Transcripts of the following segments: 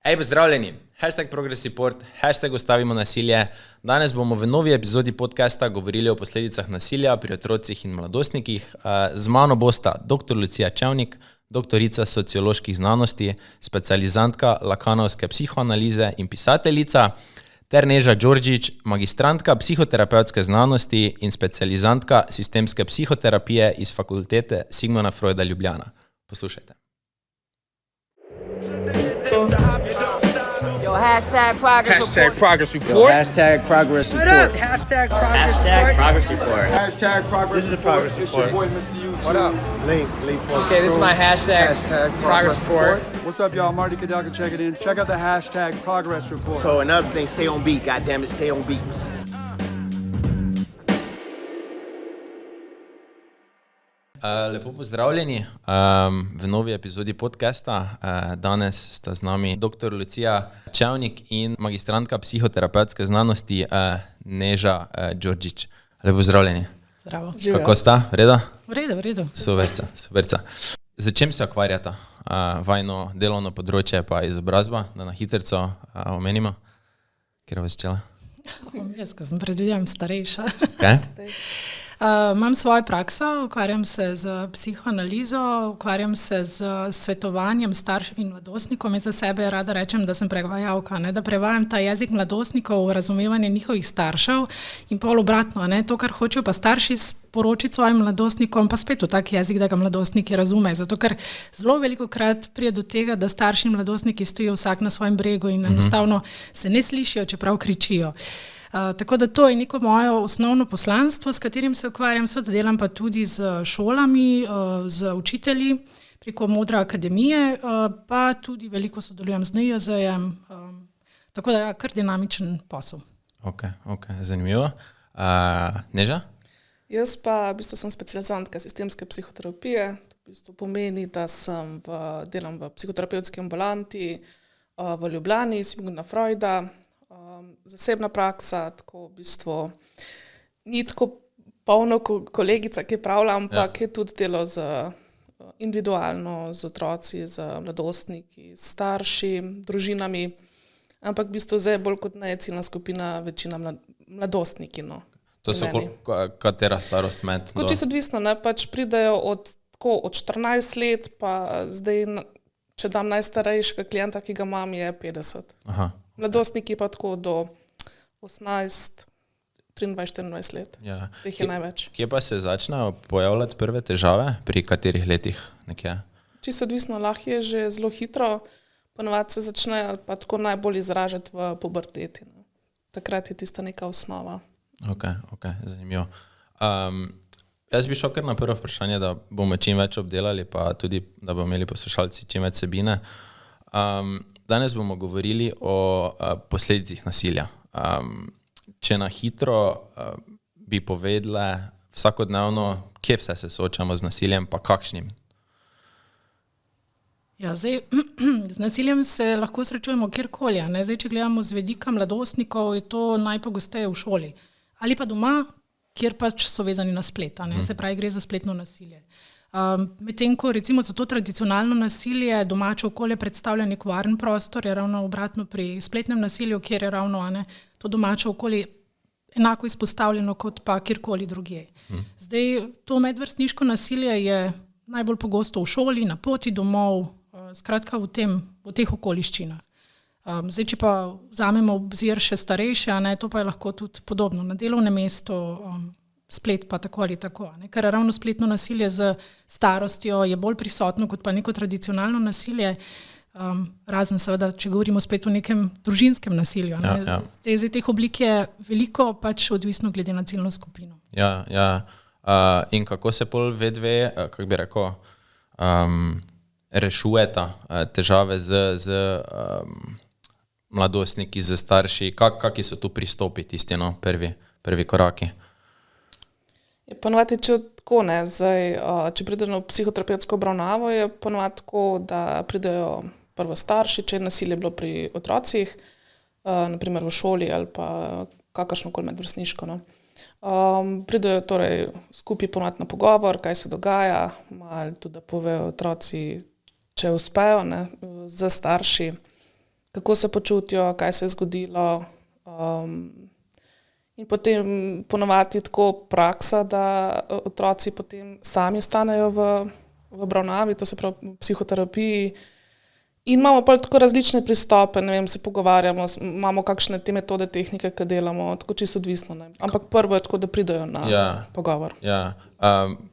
Hej, pozdravljeni, #ProgressReport, #Ustavimo nasilje. Danes bomo v novi epizodi podcasta govorili o posledicah nasilja pri otrocih in mladostnikih. Z mano bosta dr. Lucija Čevnik, doktorica socioloških znanosti, specializantka lakanovske psihoanalize in pisateljica, ter Neža Đorđić, magistrantka psihoterapevtske znanosti in specializantka sistemske psihoterapije iz fakultete Sigmunda Freuda Ljubljana. Poslušajte. Yo, #progress report. #progress report. Yo, #progress report. #progress report. #progress This is the progress It's your report. boy, Mr. YouTube. What up? Lee Foster. Okay, this is my #progress report. What's up, y'all? Marty Kadaka, check it in. Check out the #progress report. So another thing, stay on beat. Goddamn it, stay on beat. Lepo pozdravljeni v novi epizodi podcasta. Danes sta z nami dr. Lucija Čevnik in magistrantka psihoterapevtske znanosti Neža Đorđić. Lepo pozdravljeni. Zdravo. Kako sta? Reda? V redu. Superca. Z čim se ukvarjata? Vajno delovno področje pa izobrazba, da na hitrico omenimo. Kjer bo začela? Jaz, ko sem predvidevam starejša. Okay. Imam svojo prakso, ukvarjam se z psihoanalizo, ukvarjam se z svetovanjem staršem in mladostnikom in za sebe rada rečem, da sem prevajalka, da prevajam ta jezik mladostnikov v razumevanje njihovih staršev in pol obratno, to, kar hočejo pa starši sporočiti svojim mladostnikom, pa spet v tak jezik, da ga mladostniki razumejo, zato ker zelo velikokrat pride do tega, da starši in mladostniki stojijo vsak na svojem bregu in enostavno se ne slišijo, čeprav kričijo. Tako da to je neko moje osnovno poslanstvo, s katerim se ukvarjam, seveda delam pa tudi z šolami, z učitelji preko Modra akademije, pa tudi veliko sodelujem z NIJZ-jem, tako da je kar dinamičen posel. Ok, zanimivo. Neža? Jaz pa v bistvu sem specializantka sistemske psihoterapije, to v bistvu pomeni, da delam v psihoterapevtski ambulanti v Ljubljani, Sigmunda Freuda, zasebna praksa, tako v bistvu ni tako polno kolegica, ki pravila, ampak je tudi delo individualno z otroci, z mladostniki, starši, družinami, ampak v bistvu zdaj bolj kot ne je ciljna skupina večina mladostniki. To so katera starost med? Čisto odvisno, pač pridejo od 14 let, pa zdaj, če dam najstarejšega klienta, ki ga imam, je 50. Aha. Mladostniki pa tako do 18, 23, 24 let. Ja. Teh je največ. Kje pa se začnejo pojavljati prve težave? Pri katerih letih nekje? Čisto odvisno, lahko je že zelo hitro, ponovadi se začnejo pa tako najbolj izražati v puberteti. Takrat je tista neka osnova. Ok, zanimivo. Jaz bi šel kar na prvo vprašanje, da bomo čim več obdelali, pa tudi, da bomo imeli poslušalci čim več vsebine. Danes bomo govorili o posledicah nasilja. Če na hitro bi povedali vsakodnevno, kje vse se soočamo z nasiljem, pa kakšnim? Ja, zdaj, z nasiljem se lahko srečujemo kjerkoli. Zdaj, če gledamo z vidika mladostnikov, je to najpogosteje v šoli. Ali pa doma, kjer pač so vezani na splet, se pravi, gre za spletno nasilje. Medtem ko recimo za to tradicionalno nasilje domače okolje predstavlja nek varen prostor, je ravno obratno pri spletnem nasilju, kjer je ravno to domače okolje enako izpostavljeno kot pa kjerkoli drugje. Zdaj, to medvrstniško nasilje je najbolj pogosto v šoli, na poti domov, skratka v teh okoliščinah. Zdaj, če pa vzamemo obzir še starejše, to pa je lahko tudi podobno na delovnem mestu, splet pa tako ali tako. Ker ravno spletno nasilje z starostjo je bolj prisotno kot pa neko tradicionalno nasilje, razen seveda, če govorimo spet o nekem družinskem nasilju. Ja. Zdaj, teh oblik je veliko, pač odvisno glede na ciljno skupino. Ja. In kako se pol vedve, kako bi rekel, rešujeta težave z mladostniki, z starši, kaki so tu pristopi tisti, prvi koraki? Ponovadi je tako, če pridejo na psihoterapevtsko obravnavo, je ponovadi tako, da pridejo prvo starši, če je nasilje bilo pri otrocih, naprimer v šoli ali pa kakršnokoli medvrstniško. Pridejo torej skupaj ponovadi na pogovor, kaj se dogaja, malo tudi da povejo otroci, če uspejo, z starši, kako se počutijo, kaj se je zgodilo. In potem ponovadi tako praksa, da otroci potem sami ostanejo v obravnavi, to se pravi v psihoterapiji. In imamo pa tako različne pristope, ne vem, se pogovarjamo, imamo kakšne te metode, tehnike, ki delamo, tako čisto odvisno. Ne. Ampak prvo je tako, da pridejo na pogovor. Ja.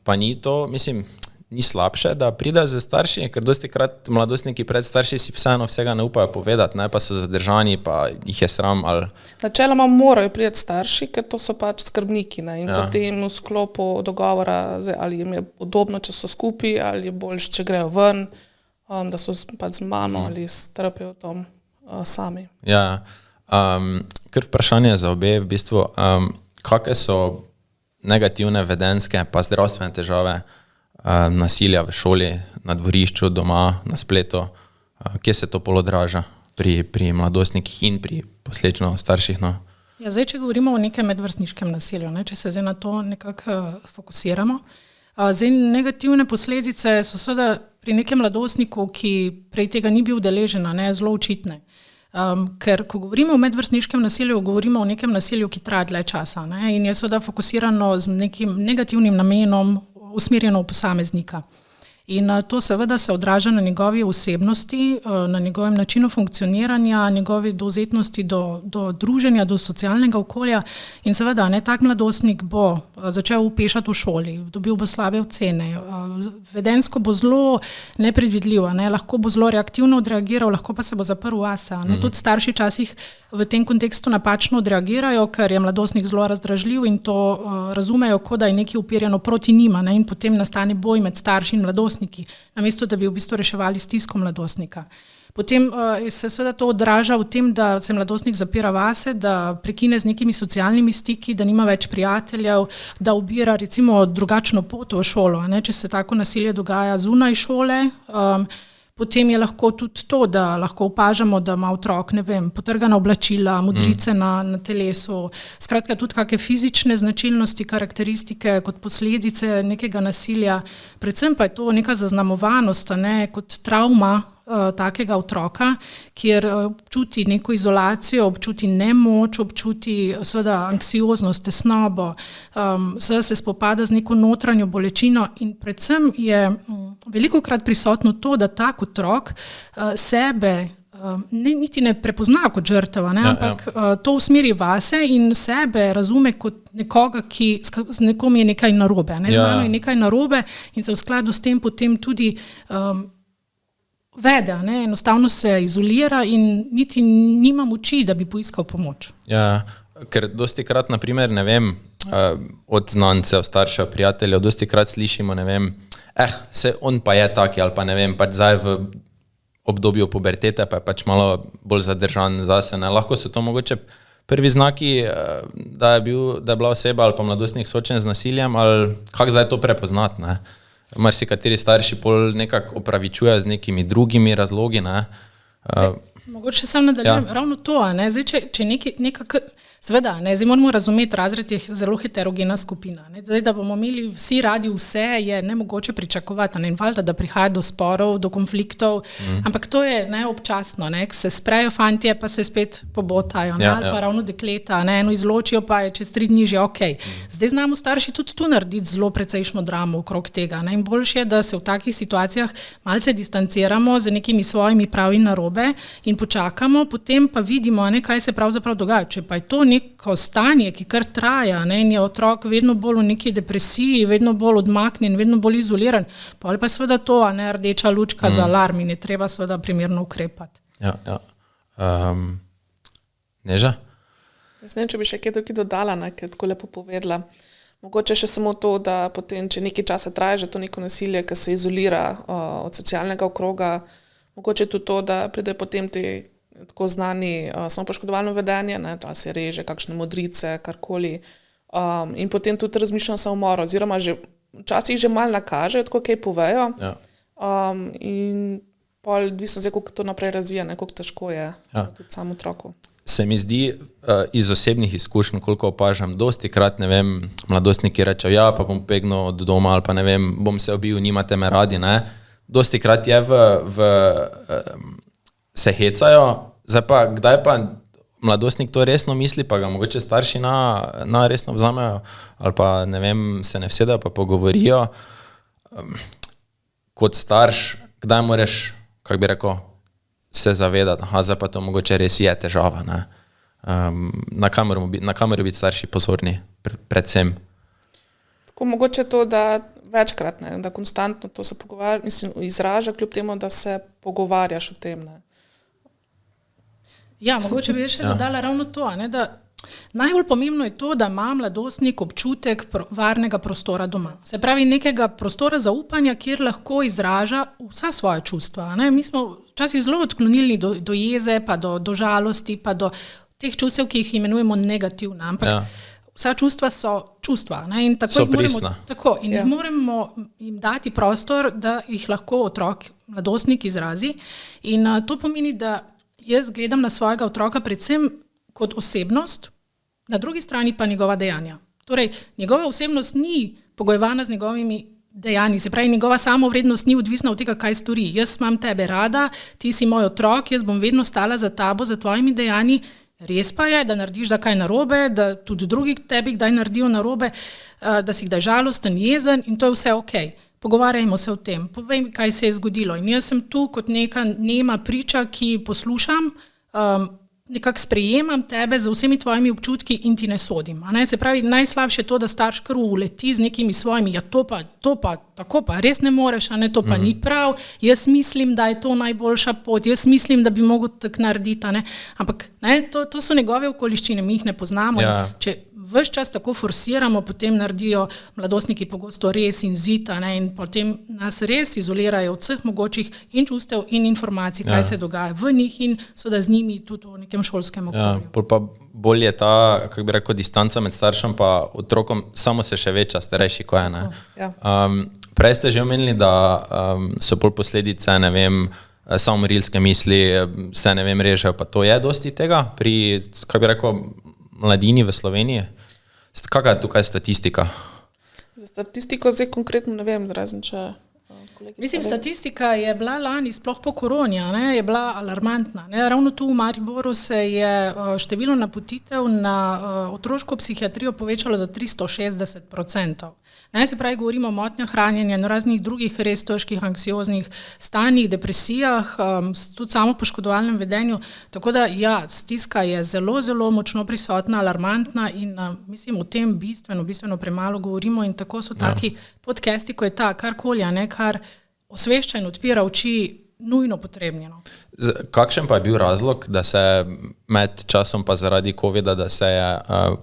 Pa ni to, mislim, ni slabše, da pridejo z starši, ker dostikrat mladostniki pred starši si vseeno vsega ne upajo povedati, ne, pa so zadržani, pa jih je sram. Ali... Načeloma morajo priti starši, ker to so pač skrbniki. Ne, in potem v sklopu dogovora, ali jim je podobno, če so skupaj, ali je boljš, če grejo ven, da so pač z mano ali s terapeutom sami. Ja, kar vprašanje za obe v bistvu, kakve so negativne vedenjske pa zdravstvene težave nasilja v šoli, na dvorišču, doma, na spletu, kje se to polodraža pri mladostnikih in pri posledično starših? No? Ja, zdaj, če govorimo o nekem medvrstniškem nasilju, ne, če se zdaj na to nekako fokusiramo, zdaj negativne posledice so seveda pri nekem mladostniku, ki prej tega ni bil udeležen, zelo očitne. Ker ko govorimo o medvrstniškem nasilju, govorimo o nekem nasilju, ki traja dlje časa, ne, in je seveda fokusirano z nekim negativnim namenom, usmerjeno v posameznika. In to seveda se odraža na njegovi osebnosti, na njegovem načinu funkcioniranja, njegovi dovzetnosti do druženja, do socialnega okolja in seveda tak mladostnik bo začel pešati v šoli, dobil bo slabe ocene, vedenjsko bo zelo nepredvidljiv, lahko bo zelo reaktivno odreagiral, lahko pa se bo zaprl vase. Tudi starši časih v tem kontekstu napačno odreagirajo, ker je mladostnik zelo razdražljiv in to razumejo, kot da je nekaj upirjeno proti njima, in potem nastane boj med starši in mladostniki, namesto da bi v bistvu reševali stisko mladostnika. Potem se seveda to odraža v tem, da se mladostnik zapira vase, da prekine z nekimi socialnimi stiki, da nima več prijateljev, da ubira recimo drugačno pot v šolo, če se tako nasilje dogaja zunaj šole. Potem je lahko tudi to, da lahko opažamo, da ima otrok, ne vem, potrgana oblačila, modrice na telesu, skratka tudi kakšne fizične značilnosti, karakteristike kot posledice nekega nasilja. Predvsem pa je to neka zaznamovanost, kot travma takega otroka, kjer občuti neko izolacijo, občuti nemoč, občuti seveda anksioznost, tesnobo, seveda se spopada z neko notranjo bolečino in predvsem je velikokrat prisotno to, da tak otrok sebe niti ne prepozna kot žrtev, ampak to usmeri vase in sebe razume kot nekoga, ki z nekom je nekaj narobe. Z mano je nekaj narobe in se v skladu s tem potem tudi vede, enostavno se izolira in niti nima moči, da bi poiskal pomoč. Ja, ker dostikrat, na primer, ne vem, od znancev, staršev, prijateljev, dostikrat slišimo, ne vem, se on pa je taki, ali pa ne vem, pač zdaj v obdobju pubertete pa je pač malo bolj zadržan zase. Lahko so to mogoče prvi znaki, da je bila oseba ali pa mladostnik soočen z nasiljem, ali kako zdaj to prepoznati, ne? Marsikateri starši pol nekako opravičujejo z nekimi drugimi razlogi. Mogoče sam nadaljujem ravno to, zdaj, če seveda, zdaj moramo razumeti, razred je zelo heterogena skupina. Zdaj, da bomo imeli vsi radi vse, je nemogoče pričakovati, in valjda, da prihaja do sporov, do konfliktov, ampak to je občasno, se sprejo fantje, pa se spet pobotajo, ali pa ravno dekleta, eno izločijo, pa je čez 3 dni že okej. Zdaj znamo starši tudi tu narediti zelo precejšno dramo okrog tega, in boljše je, da se v takih situacijah malce distanciramo z nekimi svojimi pravi narobe in počakamo, potem pa vidimo, kaj se pravzaprav dogaja. Če pa je to neko stanje, ki kar traja, in je otrok vedno bolj v neki depresiji, vedno bolj odmaknjen, vedno bolj izoliran, pa je seveda to, rdeča lučka za alarm in je treba seveda primerno ukrepati. Neža? Jaz ne vem, če bi še kaj tukaj dodala, ker je tako lepo povedala. Mogoče še samo to, da potem, če nekaj časa traja že to neko nasilje, ki se izolira od socialnega okroga, mogoče tudi to, da pride potem te tako znani samopoškodovalno vedenje, da se reže kakšne modrice, karkoli. In potem tudi razmišljam o samomoru, oziroma včasih že malo nakažejo, tako kaj povejo. In pol odvisno zdaj, koliko to naprej razvija, koliko težko je tudi sam otroku. Se mi zdi iz osebnih izkušenj, koliko opažam, dostikrat, ne vem, mladostniki rečejo, pa bom pegnil od doma, ali pa ne vem, bom se obil, nimate me radi, Dostikrat je se hecajo Zdaj pa, kdaj pa mladostnik to resno misli, pa ga mogoče starši na resno vzamejo, ali pa ne vem, se ne vsedajo, pa pogovorijo. Kot starš, kdaj moraš, kako bi rekel, se zavedati, zdaj pa to mogoče res je težava, ne? Na kameru biti starši pozorni, predvsem. Tako mogoče to, da večkrat, ne, da konstantno to se pogovarja, mislim, izraža kljub temu, da se pogovarjaš o tem, ne. Ja, mogoče bi še dodala ravno to, ne, da najbolj pomembno je to, da ima mladostnik občutek varnega prostora doma. Se pravi, nekega prostora zaupanja, kjer lahko izraža vsa svoja čustva. Ne. Mi smo včasih zelo odklonilni do jeze, pa do žalosti, pa do teh čustev, ki jih imenujemo negativna, ampak vsa čustva so čustva. Ne, in tako so pristna. Jih moramo jim dati prostor, da jih lahko otrok, mladostnik izrazi. In to pomeni, da jaz gledam na svojega otroka predvsem kot osebnost, na drugi strani pa njegova dejanja. Torej, njegova osebnost ni pogojevana z njegovimi dejanji, se pravi, njegova samovrednost ni odvisna od tega, kaj stori. Jaz imam tebe rada, ti si moj otrok, jaz bom vedno stala za tabo, za tvojimi dejanji. Res pa je, da narediš da kaj narobe, da tudi drugi tebi kdaj naredijo narobe, da si kdaj žalosten, jezen in to je vse okej. Pogovarjajmo se o tem, povej mi, kaj se je zgodilo. In jaz sem tu kot neka nema priča, ki poslušam, nekako sprejemam tebe z vsemi tvojimi občutki in ti ne sodim. A ne? Se pravi, najslabše je to, da starš kar uleti z nekimi svojimi, ja to pa, tako pa res ne moreš, a ne, to pa ni prav, jaz mislim, da je to najboljša pot, jaz mislim, da bi mogel tako narediti, a ne. Ampak ne, to so njegove okoliščine, mi jih ne poznamo. Ja. Če ves čas tako forsiramo, potem naredijo mladostniki pogosto res in zita, ne, in potem nas res izolirajo od vseh mogočih in čustev in informacij, kaj se dogaja v njih in seveda z njimi tudi v nekem šolskem okolju. Ja, pa bolj je ta, kako bi rekel, distanca med staršem pa otrokom, samo se še veča, starejši ko je, ne. Ja. Prej ste že omenili, da so pol posledice, ne vem, samomorilske misli, se ne vem, režejo, pa to je dosti tega pri, kako bi rekel, mladini v Sloveniji. Kakšna je tukaj statistika? Za statistiko zdaj konkretno ne vem, razen če kolegica. Mislim, statistika je bila lani, sploh po koroni, ne, je bila alarmantna. Ne. Ravno tu v Mariboru se je število napotitev na otroško psihiatrijo povečalo za 360%. Ne, se pravi, govorimo o motnjah hranjenja in raznih drugih res težkih anksioznih stanjih, depresijah, tudi samo poškodovalnem vedenju. Tako da, ja, stiska je zelo, zelo močno prisotna, alarmantna in mislim, o tem bistveno premalo govorimo in tako so taki podcasti, ko je ta karkoli, ne, kar osvešča in odpira oči, nujno potrebno. Kakšen pa je bil razlog, da se med časom pa zaradi covida, da se je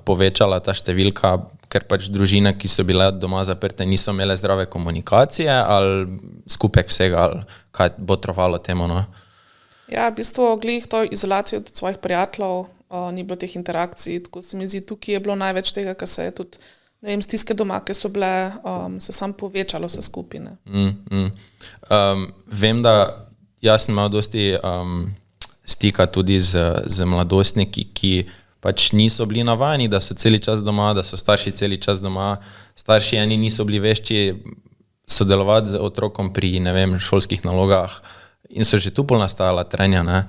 povečala ta številka, ker pač družine, ki so bile doma zaprte, niso imele zdrave komunikacije ali skupek vsega, ali kaj bo trovalo temu, no? Ja, v bistvu glih to izolacijo od svojih prijateljev, ni bilo teh interakcij, tako se mi zdi, tukaj je bilo največ tega, kar se je tudi, ne vem, stiske doma, ki so bile, se sam povečalo vse skupine. Vem, da jaz sem imel dosti stika tudi z mladostniki, ki pač niso bili navajeni, da so celi čas doma, da so starši celi čas doma. Starši eni niso bili vešči sodelovati z otrokom pri, ne vem, šolskih nalogah in so že tu pol nastajala trenja, ne.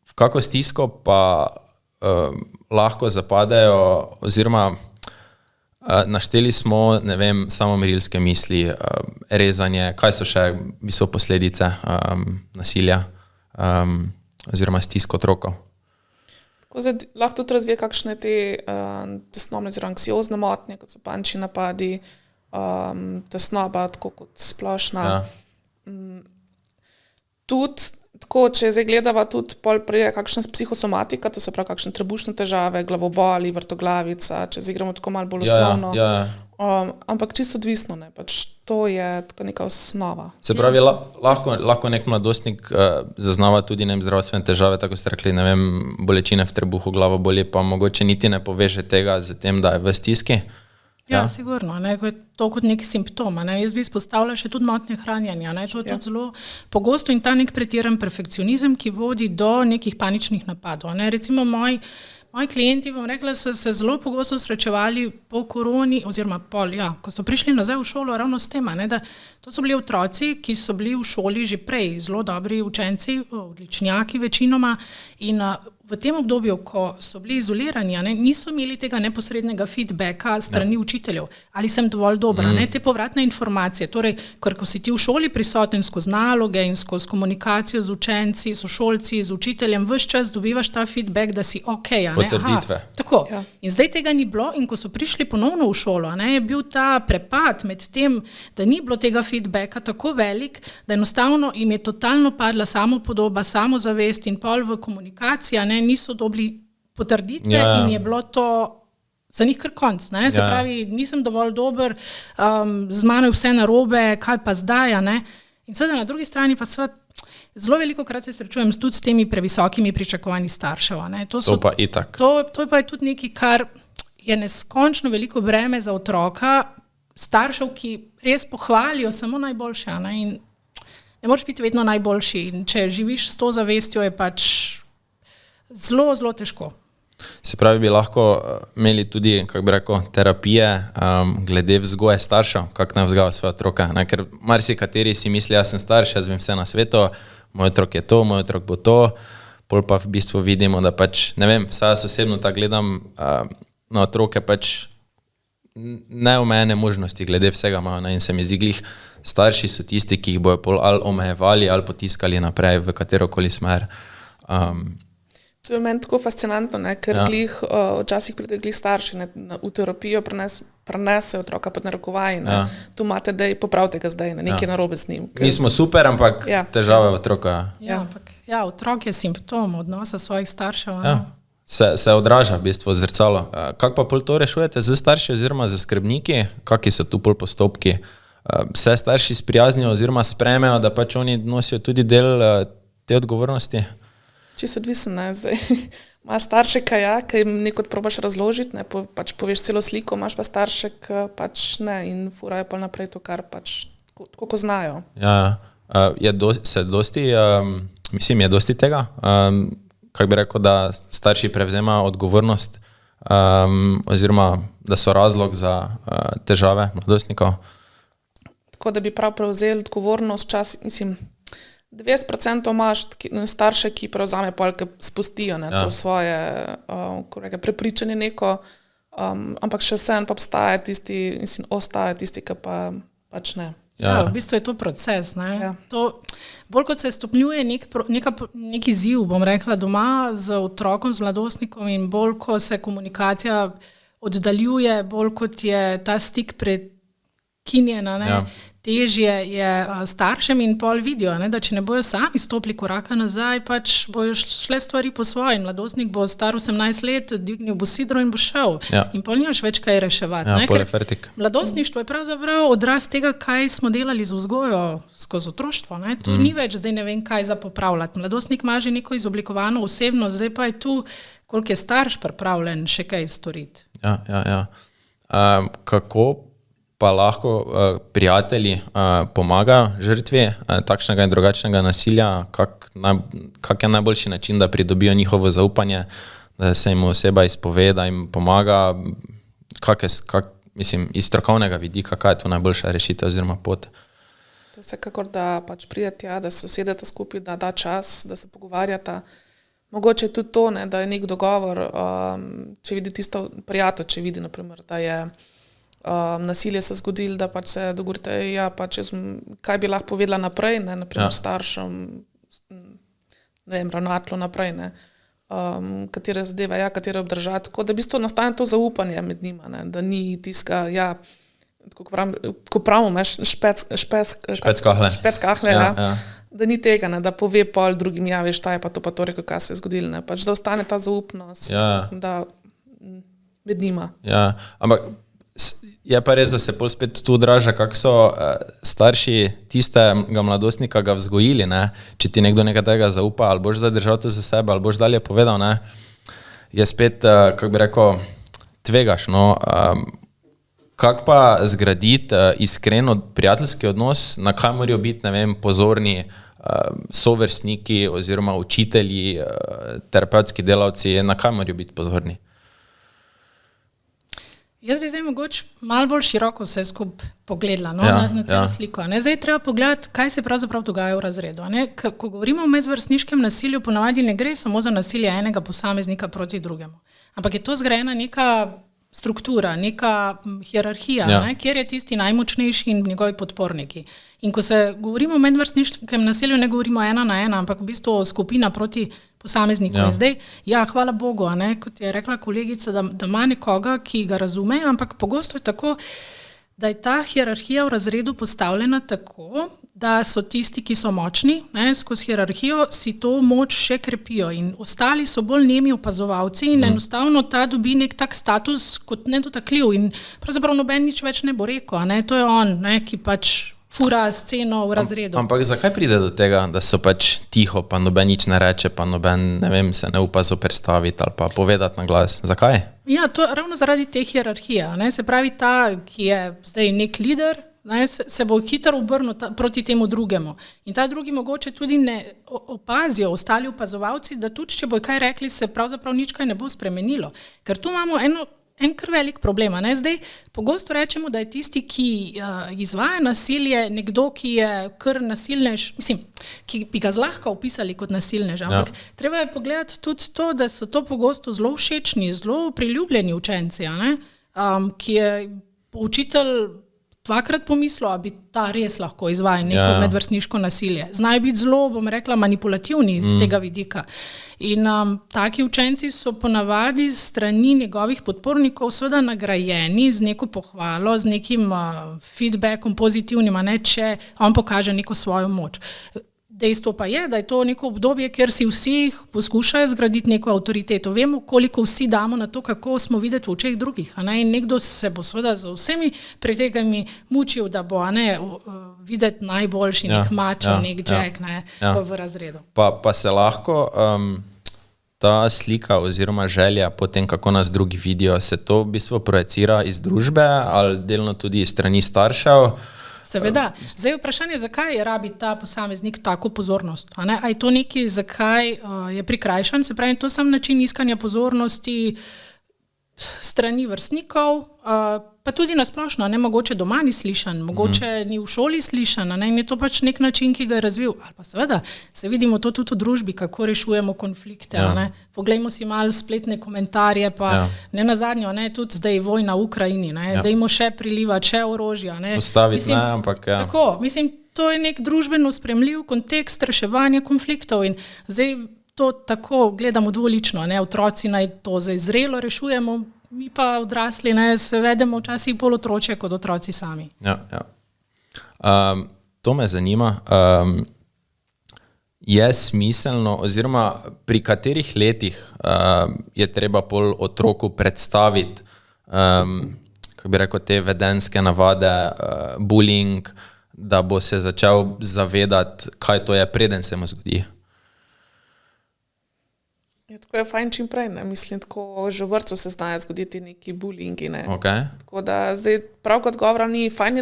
V kako stisko pa lahko zapadejo, oziroma našteli smo, ne vem, samomorilske misli, rezanje, kaj so še v bistvu posledice nasilja oziroma stisk otrokov. Tako zdaj lahko tudi razvije kakšne te tesnobne oziroma anksiozne motnje, kot so pančji napadi, tesnoba, tako kot splošna. Ja. Tudi, tako, če zdaj gledava tudi pol prije kakšna psihosomatika, to se pravi kakšne trebušne težave, glavoboli, vrtoglavica, če zdaj igramo tako malo bolj osnovno. Ja. Ampak čisto odvisno, ne, pač to je tako neka osnova. Se pravi, lahko nek mladostnik zaznava tudi zdravstvene težave, tako ste rekli, ne vem, bolečine v trebuhu, glavo boli, pa mogoče niti ne poveže tega z tem, da je v stiski. Ja, sigurno, ne, ko je to kot nek simptom. Ne. Jaz bi izpostavila še tudi motnje hranjenja. Ne. To je tudi zelo pogosto in ta nek pretiran perfekcionizem, ki vodi do nekih paničnih napadov. Ne. Recimo moj Moji klienti, bom rekla, so se zelo pogosto srečevali po koroni, oziroma ko so prišli nazaj v šolo, ravno s tem, da to so bili otroci, ki so bili v šoli že prej, zelo dobri učenci, odličnjaki večinoma, in v tem obdobju, ko so bili izolirani, niso imeli tega neposrednega feedbacka strani učiteljev, ali sem dovolj dobra, te povratne informacije. Torej, ker ko si ti v šoli prisoten skozi naloge in skozi komunikacijo z učenci, sošolci, z učiteljem, ves čas dobivaš ta feedback, da si okej. Potrditve. Tako. Ja. In zdaj tega ni bilo, in ko so prišli ponovno v šolo, je bil ta prepad med tem, da ni bilo tega feedbacka tako velik, da enostavno jim je totalno padla samopodoba, samozavest in pol v komunikaciji, niso dobili potrditve in je bilo to za njih kar konc. Se pravi, nisem dovolj dober, z mano je vse narobe, kaj pa zdaj, In seveda na drugi strani pa zelo veliko krat se srečujem tudi s temi previsokimi pričakovanji staršev. To pa itak. To pa je tudi nekaj, kar je neskončno veliko breme za otroka, staršev, ki res pohvalijo samo najboljše. In ne moreš biti vedno najboljši. In če živiš s to zavestjo, je pač zelo, zelo težko. Se pravi, bi lahko imeli tudi, kako bi rekel, terapije glede vzgoje staršev, kako naj vzgajajo svoje otroke. Ker marsikateri si misli, jaz sem starš, jaz vem vse na svetu, moj otrok je to, moj otrok bo to, pol pa v bistvu vidimo, da pač, ne vem, vsaj jaz osebno tako gledam na otroke, pač neomejene možnosti glede vsega imajo. In se mi zdi, glih starši so tisti, ki jih bojo pol ali omejevali ali potiskali naprej v katerokoli smer. To je meni tako fascinantno, ker glih včasih pride glih starši v terapijo prenesejo otroka pod narekovaji. Tu imate, da popravite ga zdaj, nekaj narobe z njim. Mi smo super, ampak težava otroka. Otrok je simptom odnosa svojih staršev. Se odraža v bistvu zrcalo. Kako pa pol to rešujete z starši oziroma z skrbniki? Kakšni so tu pol postopki? Se starši sprijaznijo oziroma sprejmejo, da pač oni nosijo tudi del te odgovornosti? Čisto odvisen, zdaj. Imaš starše, ki jim nekaj probaš razložiti, pač poveš celo sliko, imaš pa starše, ki pač ne in furajo pa naprej to, kar pač tako ko znajo. Je dosti tega, kako bi rekel, da starši prevzemajo odgovornost oziroma da so razlog za težave mladostnikov? Tako da bi prav prevzeli odgovornost, mislim, 90% imaš starše, ki prevzame pol, ki spustijo to svoje prepričanje neko, ampak še vseeno pa ostaja tisti, ki pa pač ne. V bistvu je to proces. Bolj kot se stopnjuje nek izziv, bom rekla, doma z otrokom, z mladostnikom in bolj, ko se komunikacija oddaljuje, bolj kot je ta stik prekinjena, težje je staršem in pol vidijo, da če ne bojo sami stopili koraka nazaj, pač bojo šle stvari po svoji. Mladostnik bo star 18 let, dvignil bo sidro in bo šel. In pol nimaš več kaj reševati. Mladostništvo je pravzaprav odraz tega, kaj smo delali z vzgojo skozi otroštvo. Tu ni več zdaj ne vem kaj za popravljati. Mladostnik ima že neko izoblikovano osebnost, zdaj pa je tu, koliko je starš pripravljen še kaj storiti. Kako pa lahko prijatelji pomagajo žrtvi takšnega in drugačnega nasilja? Kak je najboljši način, da pridobijo njihovo zaupanje, da se jim oseba izpove, da jim pomaga? Mislim, iz strokovnega vidika, kaj je to najboljša rešitev oziroma pot? To je vsekakor, da pač pridete, da se usedete skupaj, da da čas, da se pogovarjata. Mogoče je tudi to, da je nek dogovor, če vidi tisto prijatelj, če vidi, naprimer, da je nasilje se zgodilo, da pač se dogovorite, pač kaj bi lahko povedala naprej, naprimer staršem, ne vem, ravnatelju naprej, katere zadeve, katere obdržati, tako da v bistvu nastane to zaupanje med njima, da ni tiska, ko pravimo, špec kahle, da ni tega, da pove pol drugim, veš, ta je pa to rekel, kaj se je zgodilo, pač da ostane ta zaupnost, da med njima. Ampak je pa res, da se pol spet tu odraža, kako so starši tistega mladostnika ga vzgojili, če ti nekdo nekaj tega zaupa, ali boš zadržal to za sebe, ali boš dalje povedal, je spet, kako bi rekel, tvegaš, kako pa zgraditi iskreno prijateljski odnos, na kaj morajo biti, ne vem, pozorni sovrstniki oziroma učitelji, terapevtski delavci, na kaj morajo biti pozorni? Jaz bi zdaj mogoče malo bolj široko vse skupaj pogledala na celo sliko. Zdaj je treba pogledati, kaj se pravzaprav dogaja v razredu. Ko govorimo o medvrstniškem nasilju, ponavadi ne gre samo za nasilje enega posameznika proti drugemu. Ampak je to zgrajena neka struktura, neka hierarhija, kjer je tisti najmočnejši in njegovi podporniki. In ko se govorimo o medvrstniškem nasilju, ne govorimo 1 na 1, ampak v bistvu skupina proti posamezniku. Zdaj, hvala Bogu, kot je rekla kolegica, da ima nekoga, ki ga razume, ampak pogosto je tako, da je ta hierarhija v razredu postavljena tako, da so tisti, ki so močni, skozi hierarhijo si to moč še krepijo in ostali so bolj nemi opazovalci in enostavno ta dobi nek tak status kot nedotakljiv in pravzaprav noben nič več ne bo rekel, to je on, ki pač fura sceno v razredu. Ampak zakaj pride do tega, da so pač tiho, pa noben nič ne reče, pa noben, se ne upa zoperstaviti ali pa povedati na glas? Zakaj? Ja, to ravno zaradi te hierarhije. Se pravi, ta, ki je zdaj nek lider, se bo hitro obrnil proti temu drugemu. In ta drugi mogoče tudi ne opazijo ostali opazovalci, da tudi, če bo kaj rekli, se pravzaprav nič kaj ne bo spremenilo. Ker tu imamo en kar velik problem. Zdaj, pogosto rečemo, da je tisti, ki izvaja nasilje, nekdo, ki je kar nasilnež, ki bi ga zlahka opisali kot nasilnež. Ampak treba je pogledati tudi to, da so to pogosto zelo všečni, zelo priljubljeni učenci, ki je učitelj 2-krat pomislil, da bi ta res lahko izvajal neko medvrstniško nasilje. Znajo biti zelo, bom rekla, manipulativni z tega vidika. In taki učenci so ponavadi strani njegovih podpornikov seveda nagrajeni z neko pohvalo, z nekim feedbackom pozitivnim, če on pokaže neko svojo moč. Dejstvo pa je, da je to neko obdobje, kjer si vsi poskušajo zgraditi neko avtoriteto. Vemo, koliko vsi damo na to, kako smo videti v očeh drugih. In nekdo se bo seveda z vsemi pretegami mučil, da bo videti najboljši, nek mačo, nek jack v razredu. Pa se lahko ta slika oziroma želja po tem, kako nas drugi vidijo, se to v bistvu projecira iz družbe ali delno tudi iz strani staršev? Seveda. Zdaj je vprašanje, zakaj rabi ta posameznik tako pozornost. A je to nekaj, zakaj je prikrajšan? Se pravi, to sam način iskanja pozornosti strani vrstnikov, pa tudi nasplošno, mogoče doma ni slišan, mogoče ni v šoli slišan, in je to pač nek način, ki ga je razvil. Ali pa seveda, se vidimo to tudi v družbi, kako rešujemo konflikte. Poglejmo si malo spletne komentarje, pa ne nazadnje, tudi zdaj vojna v Ukrajini, dajmo še prilivati, še orožja. Ustaviti, ampak Tako, to je nek družbeno spremljiv kontekst reševanja konfliktov in zdaj to tako gledamo dvolično, otroci naj to zdaj zrelo rešujemo, mi pa odrasli se vedemo včasih bolj otročje kot otroci sami. To me zanima. Je smiselno, oziroma pri katerih letih je treba pol otroku predstaviti, kako bi rekel, te vedenjske navade, bullying, da bo se začel zavedati, kaj to je, preden se mu zgodi? Tako je fajn čim prej, mislim, tako že v vrtcu se znajo zgoditi neki bullyingi. Tako da zdaj prav kot govora ni fajn,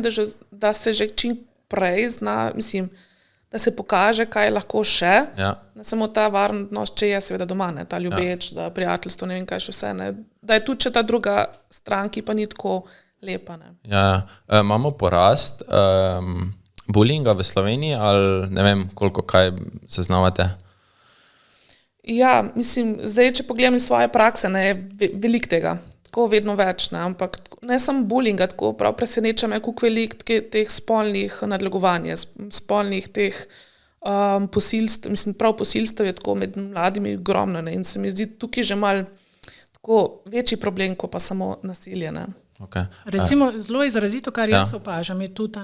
da se že čim prej zna, mislim, da se pokaže, kaj lahko še, ne samo ta varnost, če je seveda doma, ta ljubeč, da prijateljstvo, ne vem kaj še vse, da je tudi, če ta druga stran, ki pa ni tako lepa. Imamo porast bullyinga v Sloveniji ali ne vem, koliko kaj zaznavate? Ja, mislim, zdaj, če pogledam iz svoje prakse, je veliko tega, tako vedno več, ampak ne samo bullyinga, tako prav preseneča me, koliko veliko teh spolnih nadlegovanj, spolnih teh posilstv, mislim, prav posilstev je tako med mladimi ogromno, in se mi zdi tukaj že malo tako večji problem, kot pa samo nasilje. Recimo, zelo izrazito, kar jaz opažam, je tudi,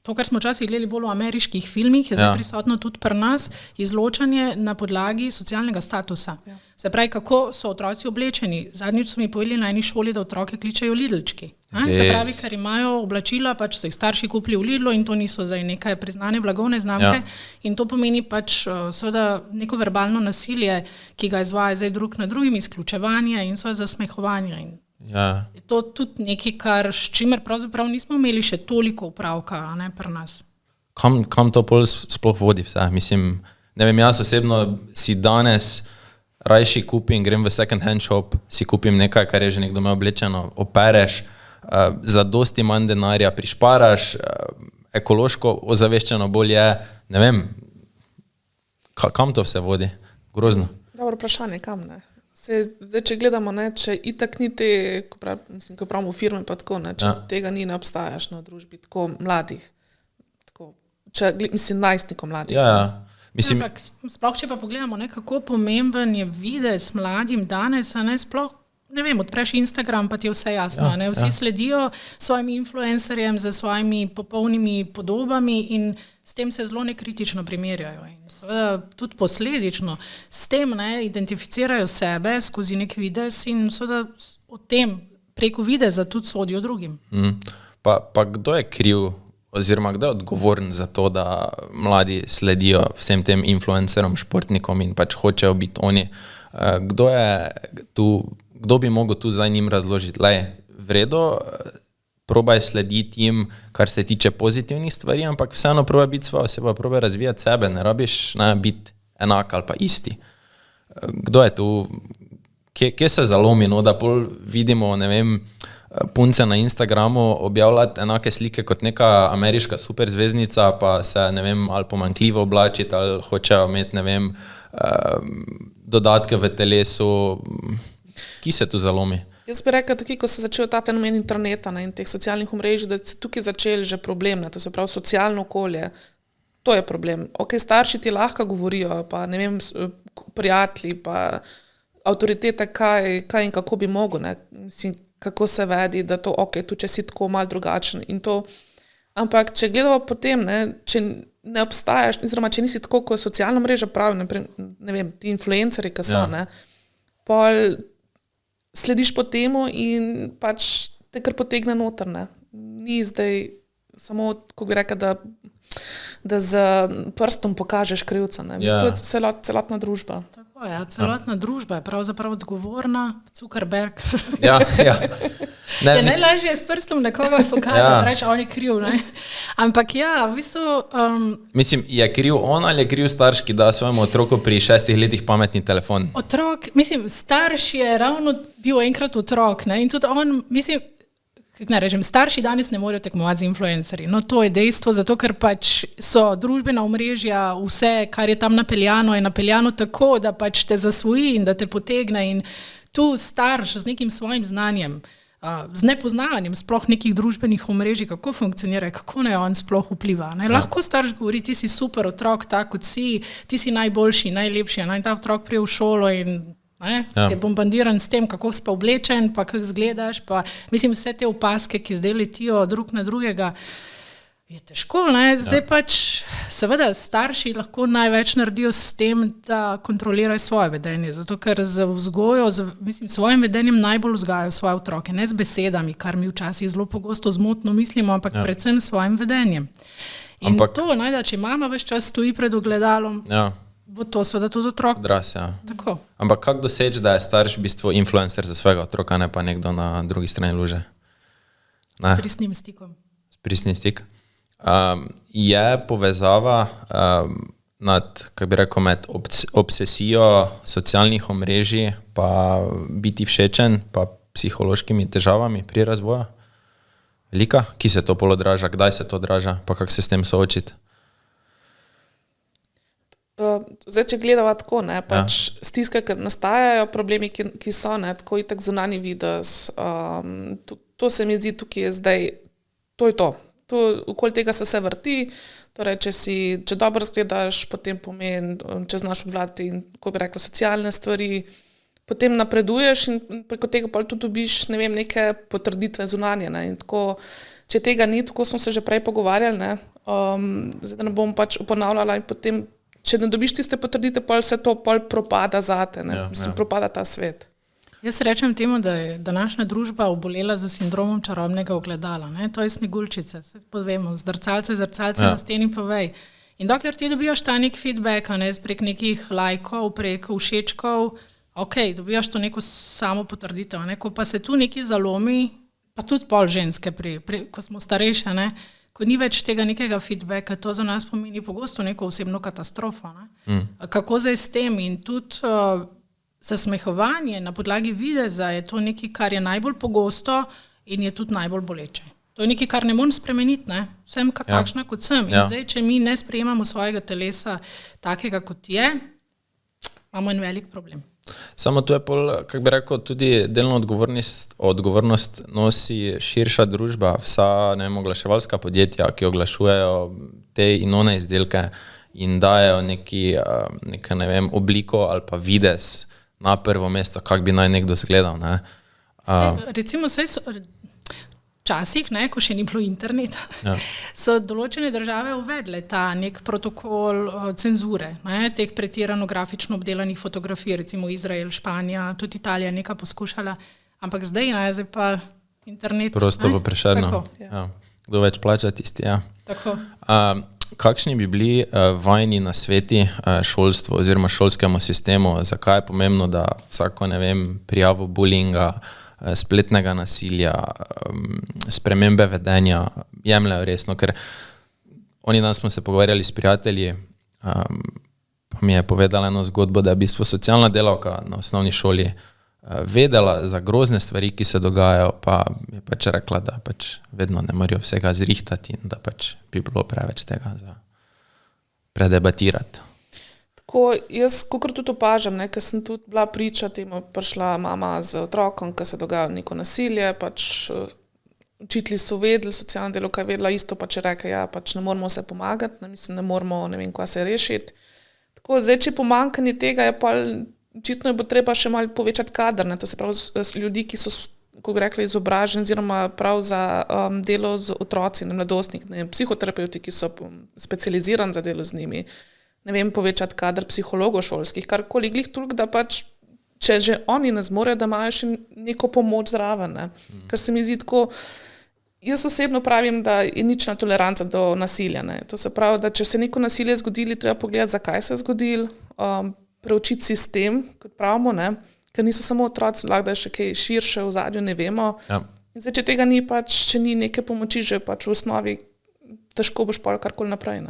to, kar smo včasih gledali bolj v ameriških filmih, je zdaj prisotno tudi pri nas, izločanje na podlagi socialnega statusa. Se pravi, kako so otroci oblečeni. Zadnjič so mi povedali na eni šoli, da otroke kličejo Lidlčki. Se pravi, ker imajo oblačila, pač so jih starši kupili v Lidlu in to niso zdaj neke priznane blagovne znamke. In to pomeni pač seveda neko verbalno nasilje, ki ga izvaja zdaj drug na drugim, izključevanje in seveda zasmehovanje. Je to tudi nekaj, s čimer pravzaprav nismo imeli še toliko upravka, pri nas. kam to pol sploh vodi vse? Mislim, ne vem, jaz osebno si danes rajši kupim, grem v second hand shop, si kupim nekaj, kar je že nekdo imel oblečeno, opereš, za dosti manj denarja prišparaš, ekološko ozaveščeno bolj je, ne vem, kam to vse vodi? Grozno. Dobro vprašanje, kam ne? Zdaj, če gledamo, ne, če itak ni te, ko pravimo firme pa tako, ne, če tega ni, ne obstajaš na družbi, tako mladih, tako, najstnikov mladih. Mislim, sploh, če pa pogledamo, ne, kako pomemben je videz mladim danes, a ne sploh, ne vem, odpreš Instagram, pa ti je vse jasno. Ne? Vsi sledijo svojim influencerjem za svojimi popolnimi podobami in s tem se zelo nekritično primerjajo. In seveda tudi posledično s tem identificirajo sebe skozi nek videz in seveda o tem preko videza tudi sodijo drugim. Pa kdo je kriv oziroma kdo je odgovoren za to, da mladi sledijo vsem tem influencerom, športnikom in pač hočejo biti oni? Kdo bi mogel tu zdaj njim razložiti? Vredo, probaj slediti jim, kar se tiče pozitivnih stvari, ampak vseeno probaj biti svoja oseba, probaj razvijati sebe, ne rabiš biti enak ali pa isti. Kdo je tu? Kje se zalomi, no, da pol vidimo, ne vem, punce na Instagramu objavljati enake slike kot neka ameriška superzvezdnica, pa se, ne vem, ali pomanjkljivo oblačiti, ali hočejo imeti, ne vem, dodatke v telesu. Ki se tu zalomi? Jaz bi rekla, tukaj, ko se začel ta fenomen interneta in teh socialnih omrežij, da se tukaj začeli že problem, to se pravi socialno okolje. To je problem. Ok, starši ti lahko govorijo, pa ne vem, prijatelji, pa avtoritete, kaj in kako bi mogel, ne? Mislim, kako se vedi, da to, ok, tu če si tako malo drugačen in to. Ampak, če gledamo potem, ne, če ne obstajaš, oziroma če nisi tako, kot socialna mreža pravi, ne vem, ti influencerji, ki so, ne, pol slediš po temu in pač te kar potegne noter, ne. Ni zdaj samo, ko bi rekla, da z prstom pokažeš krivca, ne. V bistvu je celotna družba. Tako je, celotna družba je pravzaprav odgovorna, Zuckerberg. Ja. Ne, najlažje je s prstom nekoga pokazati, reči, on je kriv, ne. Ampak ja, v bistvu... Mislim, je kriv on ali je kriv starš, ki da svojemu otroku pri 6 letih pametni telefon? Otrok, mislim, starš je ravno bil enkrat otrok, ne, in tudi on, mislim, starši danes ne morejo tekmovati z influencerji. No, to je dejstvo, zato ker pač so družbena omrežja, vse, kar je tam napeljano, je napeljano tako, da pač te zasvoji in da te potegne in tu starš z nekim svojim znanjem, z nepoznavanjem sploh nekih družbenih omrežij, kako funkcionira, kako naj on sploh vpliva. Ne? Lahko starš govori, ti si super otrok, tako kot si, ti si najboljši, najlepši, naj ta otrok prije v šolo in je bombardiran s tem, kako si pa oblečen, pa kako izgledaš, pa mislim, vse te opaske, ki zdaj letijo drug na drugega, je težko, ne? Zdaj pač seveda starši lahko največ naredijo s tem, da kontrolirajo svoje vedenje, zato ker z vzgojo, mislim, svojim vedenjem najbolj vzgajajo svoje otroke, ne z besedami, kar mi včasih zelo pogosto zmotno mislimo, ampak predvsem s svojim vedenjem. In to, da če mama ves čas stoji pred ogledalom, bo to seveda tudi otrok. Odraz, ja. Tako. Ampak kako doseči, da je starš v bistvu influencer za svojega otroka, ne pa nekdo na drugi strani luže? S pristnim stikom. Pristni stik. Je povezava nad, kako bi rekel, med obsesijo socialnih omrežij pa biti všečen pa psihološkimi težavami pri razvoju? Velika? Ki se to pol odraža? Kdaj se to odraža? Pa kako se s tem soočiti? Zdaj, če gledava tako, ne, pač stiske, ker nastajajo problemi, ki so, ne, tako itak zunanji videz, to se mi zdi tukaj je zdaj, to je to. Okoli tega se vse vrti, torej, če dobro zgledaš, potem pomeni, če znaš obvladati in, ko bi rekla, socialne stvari, potem napreduješ in preko tega pa tudi dobiš, ne vem, neke potrditve zunanje, ne, in tako, če tega ni, tako smo se že prej pogovarjali, ne, zdaj da ne bom pač ponavljala in potem, če ne dobiš tiste potrditve, pol se to pol propada zate, ne, propada ta svet. Jaz rečem temu, da je današnja družba obolela za sindromom čarobnega ogledala. Ne? To je Sneguljčice, se povemo, zrcalce na steni povej. In dokler ti dobijaš ta nek feedback, ne, prek nekih lajkov, prek všečkov, ok, dobijaš to neko samo potrditev. Ne? Ko pa se tu neki zalomi, pa tudi pol ženske, ko smo starejše, ne? ko ni več tega nekega feedbacka, to za nas pomeni pogosto neko osebno katastrofo. Ne? Kako zdaj s tem in tudi zasmehovanje na podlagi videza je to nekaj, kar je najbolj pogosto in je tudi najbolj boleče. To je nekaj, kar ne morem spremeniti, ne? Sem takšna kot sem. In zdaj, če mi ne sprejemamo svojega telesa takega, kot je, imamo en velik problem. Samo tu je kako bi rekel, tudi delno odgovornost nosi širša družba, vsa oglaševalska podjetja, ki oglašujejo te in one izdelke in dajo neka obliko ali pa videz na prvo mesto, kako bi naj nekdo izgledal. Ne? Recimo, včasih, ko še ni bilo interneta, so določene države uvedle ta nek protokol cenzure, teh pretirano grafično obdelanih fotografij, recimo Izrael, Španija, tudi Italija je nekaj poskušala, ampak zdaj pa internet. Prosto bo prešerno. Kdo več plača, tisti, Tako. Kakšni bi bili vajni nasveti šolstvu oziroma šolskemu sistemu, zakaj je pomembno, da vsako, prijavo bullyinga, spletnega nasilja, spremembe vedenja jemljajo resno, ker oni dan smo se pogovarjali s prijatelji, pa mi je povedala eno zgodbo, da je v bistvu socialna delavka na osnovni šoli vedela za grozne stvari, ki se dogajajo, pa je pač rekla, da pač vedno ne morajo vsega zrihtati in da pač bi bilo preveč tega za predebatirati. Tako, jaz kakor tudi opažam, ker sem tudi bila priča temu, prišla mama z otrokom, ker se dogaja neko nasilje, pač učitelji so vedeli, socialna delavka je vedela isto, pač je rekla, pač ne moramo se pomagati, ne moramo kaj se rešiti. Tako, zdaj, če pomanjkanje tega je pa očitno je bo treba še malo povečati kader, to se pravi ljudi, ki so, kako bi rekla, izobraženi oziroma prav za delo z otroci, mladostnik, psihoterapeuti, ki so specializirani za delo z njimi, povečati kader psihologov šolskih, karkoli glih toliko, da pač, če že oni ne zmorejo, da imajo še neko pomoč zraven. Ker se mi zdi tako, jaz osebno pravim, da je nična toleranca do nasilja. To se pravi, da če se neko nasilje zgodili, treba pogledati, zakaj se je zgodil, preučiti sistem, kot pravimo, ker niso samo otroci, lahko da je še kaj širše v zadju, ne vemo. In zdaj, če tega ni, pač, če ni neke pomoči, že pač v osnovi težko boš pa karkoli naprej.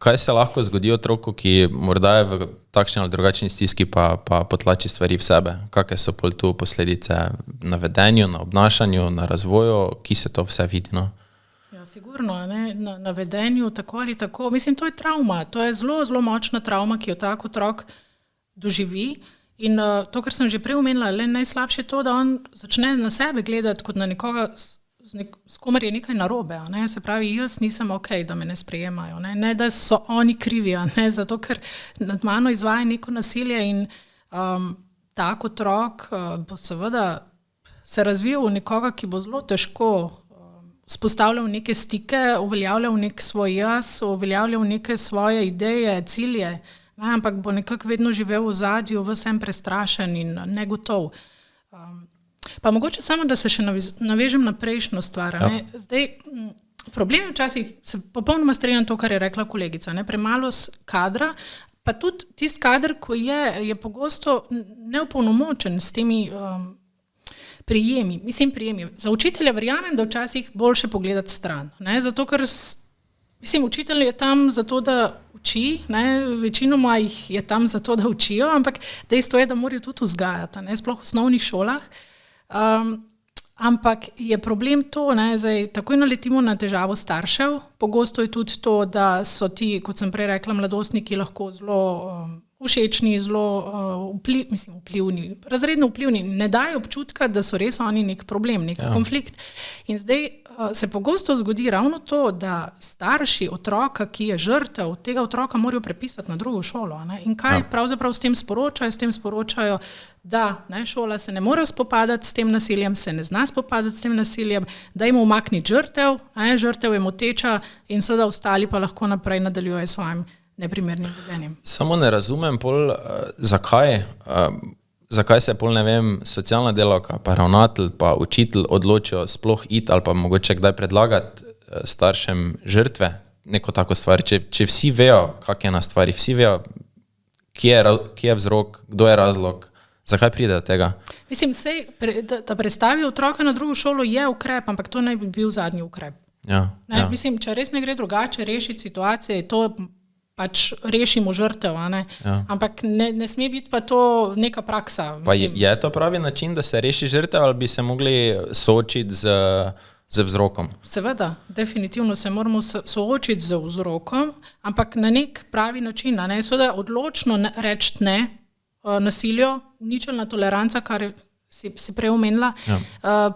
Kaj se lahko zgodi otroku, ki morda je v takšni ali drugačni stiski, pa potlači stvari v sebe? Kakšne so pol tu posledice na vedenju, na obnašanju, na razvoju, ki se to vse vidi? Ja, sigurno, na vedenju, tako ali tako. Mislim, to je travma, to je zelo, zelo močna travma, ki jo tak otrok doživi. In to, kar sem že prej omenila, najslabše je to, da on začne na sebe gledati kot na nekoga, s komer je nekaj narobe. Se pravi, jaz nisem okej, da me ne sprejemajo. Ne, da so oni krivi, zato ker nad mano izvaja neko nasilje in tak otrok bo seveda se razvijal v nekoga, ki bo zelo težko spostavljal neke stike, uveljavljal nek svoj jaz, uveljavljal neke svoje ideje, cilje, ampak bo nekako vedno živel v zadju, vsem prestrašen in negotov. Pa mogoče samo, da se še navežem na prejšnjo stvar. Zdaj, problem je včasih, se popolnoma strinjam to, kar je rekla kolegica, premalo kadra, pa tudi tisti kader, ko je pogosto neopolnomočen s temi prijemi. Za učitelja verjamem, da včasih boljše pogledati stran. Zato, ker učitelj je tam zato, da uči, večinoma jih je tam zato, da učijo, ampak dejstvo je, da morajo tudi vzgajati, sploh v osnovnih šolah. Ampak je problem to, zdaj takoj naletimo na težavo staršev. Pogosto je tudi to, da so ti, kot sem prej rekla, mladostniki lahko zelo všečni, zelo vplivni, razredno vplivni, ne dajo občutka, da so res oni nek problem, nek konflikt. In zdaj se pogosto zgodi ravno to, da starši otroka, ki je žrtev, tega otroka morajo prepisati na drugo šolo. In kaj pravzaprav s tem sporočajo? S tem sporočajo, da šola se ne more spopadati s tem nasiljem, se ne zna spopadati s tem nasiljem, da jim umakniti žrtev, žrtev je moteča in seveda ostali pa lahko naprej nadaljujejo s svojim neprimernim vedenjem. Samo ne razumem pol, zakaj se pol, socialna delavka, pa ravnatelj, pa učitelj odločijo sploh iti ali pa mogoče kdaj predlagati staršem žrtve neko tako stvar. Če vsi vejo, kak je na stvari, vsi vejo, kje je vzrok, kdo je razlog, Zakaj pride do tega? Mislim, da prestavi otroka na drugo šolo je ukrep, ampak to naj bi bil zadnji ukrep. Ja, Ne, mislim, če res ne gre drugače rešiti situacije, to pač rešimo žrtev, a ne? Ampak ne sme biti pa to neka praksa. Pa Mislim, je to pravi način, da se reši žrtev, ali bi se mogli soočiti z vzrokom? Seveda, definitivno se moramo soočiti z vzrokom, ampak na nek pravi način, a ne? Seveda odločno reči ne nasilju, ničelna toleranca, kar si prej omenila.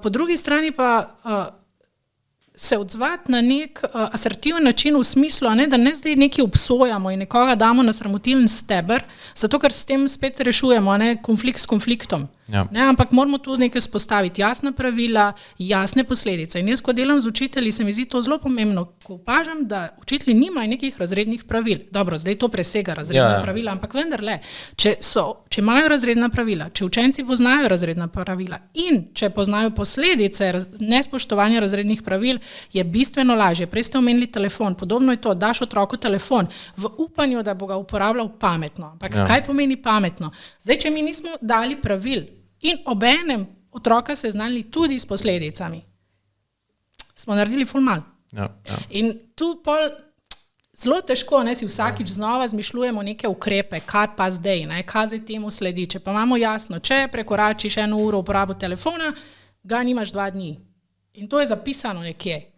Po drugi strani pa se odzvati na nek asertiven način v smislu, a ne, da ne zdaj nekaj obsojamo in nekoga damo na sramotilen steber, zato ker s tem spet rešujemo, a ne, konflikt s konfliktom. Ja. Ne, ampak moramo tu nekaj spostaviti, jasna pravila, jasne posledice. In jaz, ko delam z učitelji, se mi zdi to zelo pomembno, ko opažam, da učitelji nimajo nekih razrednih pravil. Dobro, zdaj to presega razredna pravila, ampak vendarle, če imajo razredna pravila, če učenci poznajo razredna pravila in če poznajo posledice nespoštovanja razrednih pravil, je bistveno lažje. Prej ste omenili telefon, podobno je to, daš otroku telefon v upanju, da bo ga uporabljal pametno. Ampak kaj pomeni pametno? Zdaj, če mi nismo dali pravil in obenem otroka seznanili tudi s posledicami, smo naredili ful mal. In tu pol zelo težko, ne, si vsakič znova zmišljujemo neke ukrepe, kaj pa zdaj, ne, kaj zdaj temu sledi. Če pa imamo jasno, če prekoračiš 1 uro uporabo telefona, ga nimaš 2 dni. In to je zapisano nekje.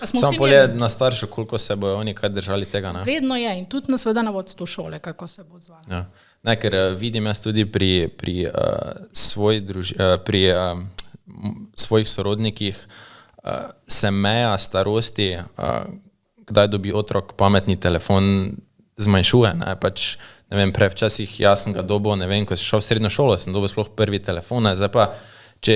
Samo polje na staršu, koliko se bojo oni kaj držali tega, ne? Vedno je in tudi seveda na vodstvu šole, kako se bo odzvalo. Ja. Ne, ker vidim jaz tudi pri svojih sorodnikih se meja starosti, kdaj dobi otrok pametni telefon, zmanjšuje. Ne? Pač, ne vem, prej včasih jaz sem ga dobil, ne vem, ko sem šel v srednjo šolo, sem dobil sploh prvi telefon, zdaj pa če,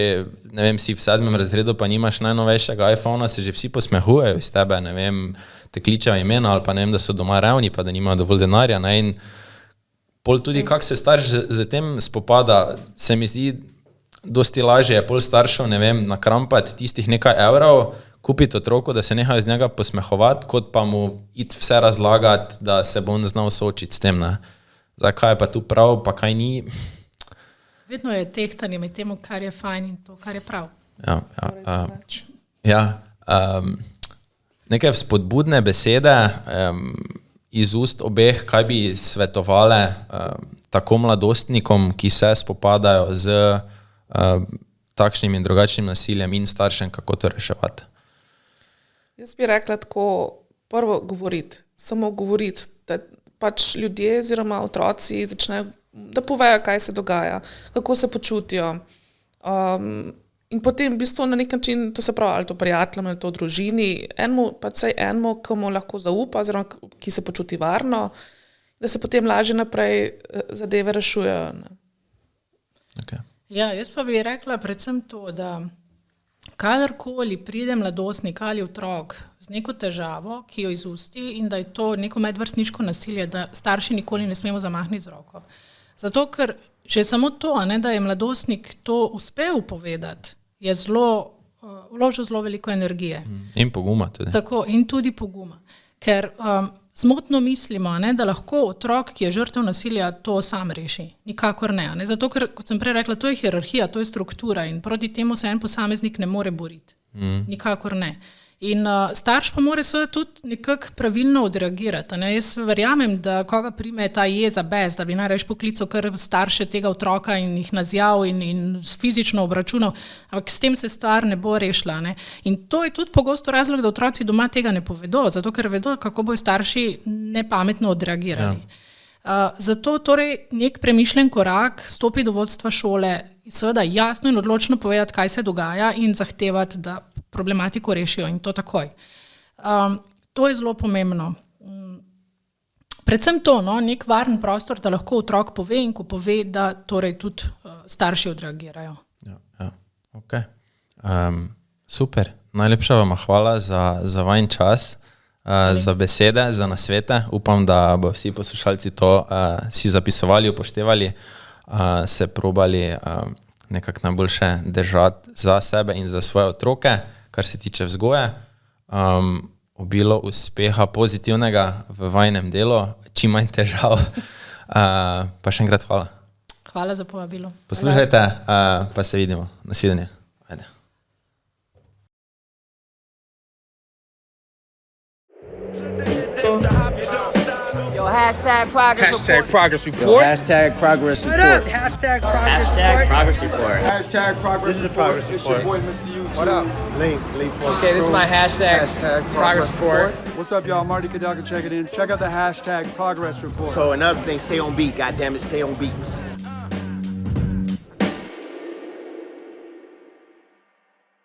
ne vem, si v 7. razredu pa nimaš najnovejšega iPhona, se že vsi posmehujejo iz tebe, ne vem, te kličejo imena ali pa ne vem, da so doma revni, pa da nimajo dovolj denarja, ne, in pol tudi kak se starš z tem spopada, se mi zdi dosti lažje je pol staršev, ne vem, nakrampati tistih nekaj evrov, kupiti otroku, da se nehajo z njega posmehovati, kot pa mu iti vse razlagati, da se bo on znal soočiti s tem, ne. Zdaj, kaj je pa tu prav, pa kaj ni... Vedno je tehtanje med temu, kar je fajn in to, kar je prav. Nekaj vzpodbudne besede iz ust obeh, kaj bi svetovale tako mladostnikom, ki se spopadajo z takšnim in drugačnim nasiljem in staršem, kako to reševati? Jaz bi rekla tako, prvo govoriti, samo govoriti, da pač ljudje oziroma otroci začnejo, da povejo, kaj se dogaja, kako se počutijo. In potem v bistvu na nek način, to se pravi, ali to prijateljem, ali to družini, enemu, ki mu lahko zaupa, oziroma ki se počuti varno, da se potem lažje naprej zadeve rešujejo. Okay. Ja, jaz pa bi rekla predvsem to, da kadarkoli pride mladostnik ali otrok z neko težavo, ki jo izusti in da je to neko medvrstniško nasilje, da starši nikoli ne smemo zamahniti z roko. Zato, ker že samo to, ne, da je mladostnik to uspel povedati, je vložil zelo veliko energije. In poguma tudi. Tako, in tudi poguma. Ker zmotno mislimo, ne, da lahko otrok, ki je žrtev nasilja, to sam reši. Nikakor ne. Zato, ker, kot sem prej rekla, to je hierarhija, to je struktura in proti temu se en posameznik ne more boriti. Nikakor ne. In starš pa mora seveda tudi nekako pravilno odreagirati. Ne? Jaz verjamem, da koga prime ta jeza bes, da bi najraje poklical kar starše tega otroka in jih nazjal in fizično obračunal, ampak s tem se stvar ne bo rešila. Ne? In to je tudi pogosto razlog, da otroci doma tega ne povedo, zato ker vedo, kako bojo starši nepametno odreagirali. Zato torej nek premišljen korak stopi do vodstva šole, seveda jasno in odločno povedati, kaj se dogaja in zahtevati, da problematiko rešijo in to takoj. To je zelo pomembno. Predvsem to, no, nek varen prostor, da lahko otrok pove in ko pove, da torej tudi starši odreagirajo. Ja, okay. Super, najlepša vam hvala za vajen čas, za besede, za nasvete. Upam, da bo vsi poslušalci to si zapisovali, upoštevali, se probali nekako najboljše držati za sebe in za svoje otroke, kar se tiče vzgoje. Obilo uspeha pozitivnega v vajnem delu, čim manj težav. Pa še enkrat hvala. Hvala za povabilo. Poslušajte, pa se vidimo. Nasvidenje. Ajde. Yo, hashtag progress report. Progress Yo, report. hashtag progress report. Hashtag progress report. Hashtag progress This is a report. progress It's your report. boy, Mr. YouTube. What up? Link Force. Okay, this is my hashtag progress report. What's up, y'all? Marty Kadalka, check it in. Check out the hashtag progress report. So another thing, stay on beat. God damn it, stay on beat.